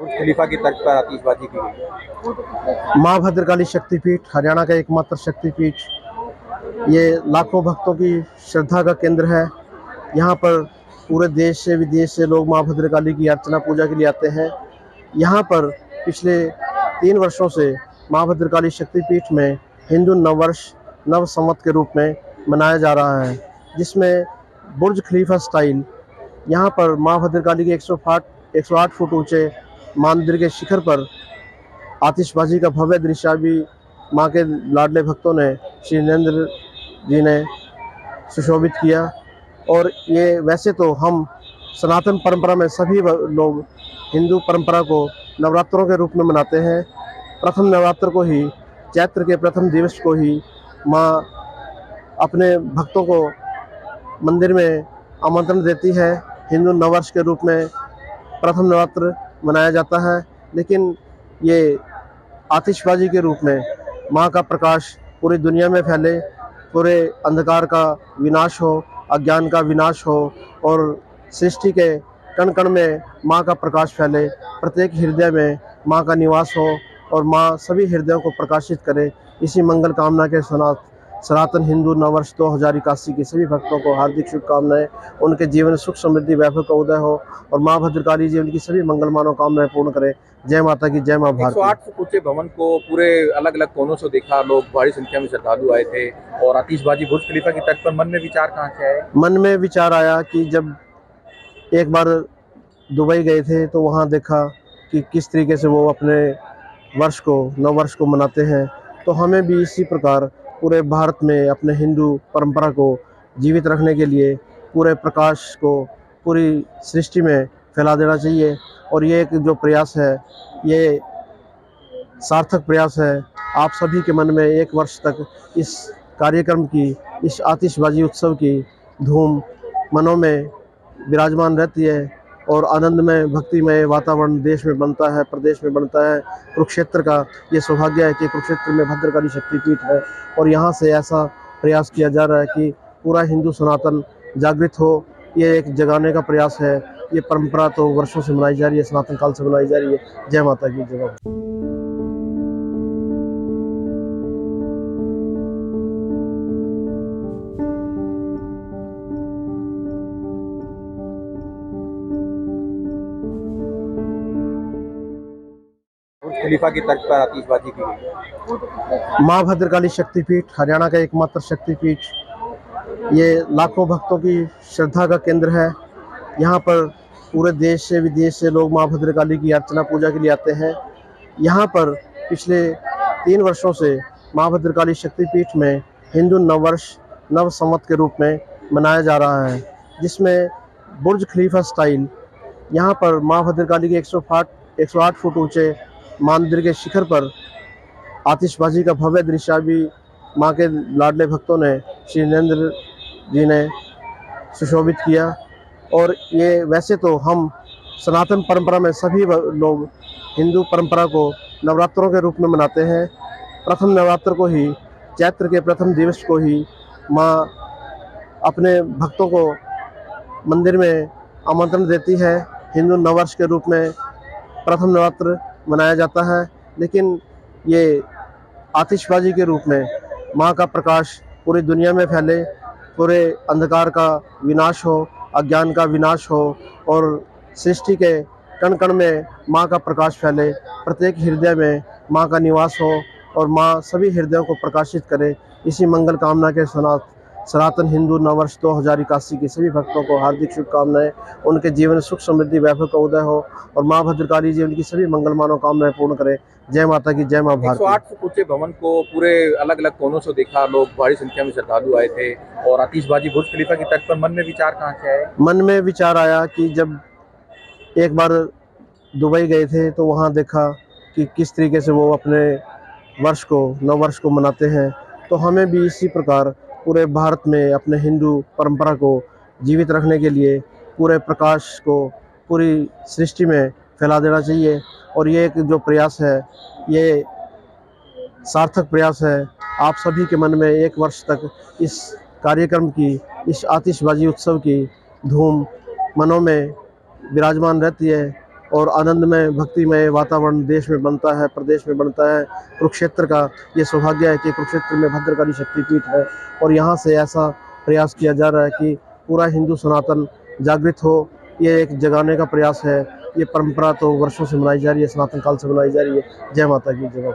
बुर्ज खलीफा की तर्ज पर आतिशबाजी की गई। माँ भद्रकाली शक्तिपीठ, हरियाणा का एकमात्र शक्तिपीठ, ये लाखों भक्तों की श्रद्धा का केंद्र है। यहाँ पर पूरे देश से विदेश से लोग माँ भद्रकाली की अर्चना पूजा के लिए आते हैं। यहाँ पर पिछले 3 वर्षों से माँ भद्रकाली शक्तिपीठ में हिंदू नववर्ष नव संवत के रूप में मनाया जा रहा है, जिसमें बुर्ज खलीफा स्टाइल यहाँ पर माँ भद्रकाली के 108 फुट ऊंचे मंदिर के शिखर पर आतिशबाजी का भव्य दृश्य भी माँ के लाडले भक्तों ने, श्री नरेंद्र जी ने सुशोभित किया। और ये वैसे तो हम सनातन परंपरा में सभी लोग हिंदू परंपरा को नवरात्रों के रूप में मनाते हैं। प्रथम नवरात्र को ही, चैत्र के प्रथम दिवस को ही माँ अपने भक्तों को मंदिर में आमंत्रण देती है। हिंदू नववर्ष के रूप में प्रथम नवरात्र मनाया जाता है, लेकिन ये आतिशबाजी के रूप में माँ का प्रकाश पूरी दुनिया में फैले, पूरे अंधकार का विनाश हो, अज्ञान का विनाश हो और सृष्टि के कण कण में माँ का प्रकाश फैले, प्रत्येक हृदय में माँ का निवास हो और माँ सभी हृदयों को प्रकाशित करे। इसी मंगल कामना के सनातन हिंदू नववर्ष 2081 की सभी भक्तों को हार्दिक शुभकामनाएं। उनके जीवन सुख समृद्धि वैभव का उदय हो और माँ भद्रकाली जी उनकी सभी मंगल मनोकामनाएं पूर्ण करे। जय माता की, जय माँ भारती। 108 फुट ऊंचे भवन को पूरे अलग अलग कोनों से देखा, लोग भारी संख्या में श्रद्धालु आए थे और आतिशबाजी बुर्ज खलीफा की तर्ज पर मन में विचार कहाँ से आए? मन में विचार आया कि जब एक बार दुबई गए थे तो वहाँ देखा कि किस तरीके से वो अपने नव वर्ष को मनाते हैं, तो हमें भी इसी प्रकार पूरे भारत में अपने हिंदू परंपरा को जीवित रखने के लिए पूरे प्रकाश को पूरी सृष्टि में फैला देना चाहिए। और ये एक जो प्रयास है, ये सार्थक प्रयास है। आप सभी के मन में 1 वर्ष तक इस कार्यक्रम की, इस आतिशबाजी उत्सव की धूम मनों में विराजमान रहती है और आनंदमय भक्तिमय वातावरण देश में बनता है, प्रदेश में बनता है। कुरुक्षेत्र का ये सौभाग्य है कि कुरुक्षेत्र में भद्रकाली शक्तिपीठ है और यहाँ से ऐसा प्रयास किया जा रहा है कि पूरा हिंदू सनातन जागृत हो। ये एक जगाने का प्रयास है। ये परंपरा तो वर्षों से मनाई जा रही है, सनातन काल से मनाई जा रही है। जय माता की, जय माता। बुर्ज खलीफा की तर्ज पर आतिशबाजी की गई। माँ भद्रकाली शक्तिपीठ, हरियाणा का एकमात्र शक्तिपीठ, ये लाखों भक्तों की श्रद्धा का केंद्र है। यहाँ पर पूरे देश से विदेश से लोग माँ भद्रकाली की अर्चना पूजा के लिए आते हैं। यहाँ पर पिछले 3 वर्षों से माँ भद्रकाली शक्तिपीठ में हिंदू नववर्ष नव संवत के रूप में मनाया जा रहा है, जिसमें बुर्ज खलीफा स्टाइल यहाँ पर माँ भद्रकाली के 108 फुट ऊंचे मंदिर के शिखर पर आतिशबाजी का भव्य दृश्य भी माँ के लाडले भक्तों ने, श्री नरेंद्र जी ने सुशोभित किया। और ये वैसे तो हम सनातन परंपरा में सभी लोग हिंदू परंपरा को नवरात्रों के रूप में मनाते हैं। प्रथम नवरात्र को ही, चैत्र के प्रथम दिवस को ही माँ अपने भक्तों को मंदिर में आमंत्रण देती है। हिंदू नववर्ष के रूप में प्रथम नवरात्र मनाया जाता है, लेकिन ये आतिशबाजी के रूप में माँ का प्रकाश पूरी दुनिया में फैले, पूरे अंधकार का विनाश हो, अज्ञान का विनाश हो और सृष्टि के कण कण में माँ का प्रकाश फैले, प्रत्येक हृदय में माँ का निवास हो और माँ सभी हृदयों को प्रकाशित करे। इसी मंगल कामना के सनातन हिंदू नववर्ष 2081 की सभी भक्तों को हार्दिक शुभकामनाएं। उनके जीवन सुख समृद्धि वैभव का उदय हो और माँ भद्रकाली जी उनकी सभी मंगल मनोकामनाएं पूर्ण करे। जय माता की, जय माँ भारती। 108 फुट ऊंचे भवन को पूरे अलग अलग कोनों से देखा, लोग भारी संख्या में श्रद्धालु आए थे और आतिशबाजी बुर्ज खलीफा की तर्ज पर मन में विचार कहाँ से आए? मन में विचार आया कि जब एक बार दुबई गए थे तो वहाँ देखा कि किस तरीके से वो अपने नव वर्ष को मनाते हैं, तो हमें भी इसी प्रकार पूरे भारत में अपने हिंदू परंपरा को जीवित रखने के लिए पूरे प्रकाश को पूरी सृष्टि में फैला देना चाहिए। और ये एक जो प्रयास है, ये सार्थक प्रयास है। आप सभी के मन में 1 वर्ष तक इस कार्यक्रम की, इस आतिशबाजी उत्सव की धूम मनों में विराजमान रहती है और आनंदमय भक्तिमय वातावरण देश में बनता है, प्रदेश में बनता है। कुरुक्षेत्र का ये सौभाग्य है कि कुरुक्षेत्र में भद्रकाली शक्तिपीठ है और यहाँ से ऐसा प्रयास किया जा रहा है कि पूरा हिंदू सनातन जागृत हो। ये एक जगाने का प्रयास है। ये परंपरा तो वर्षों से मनाई जा रही है, सनातन काल से मनाई जा रही है। जय माता की जय।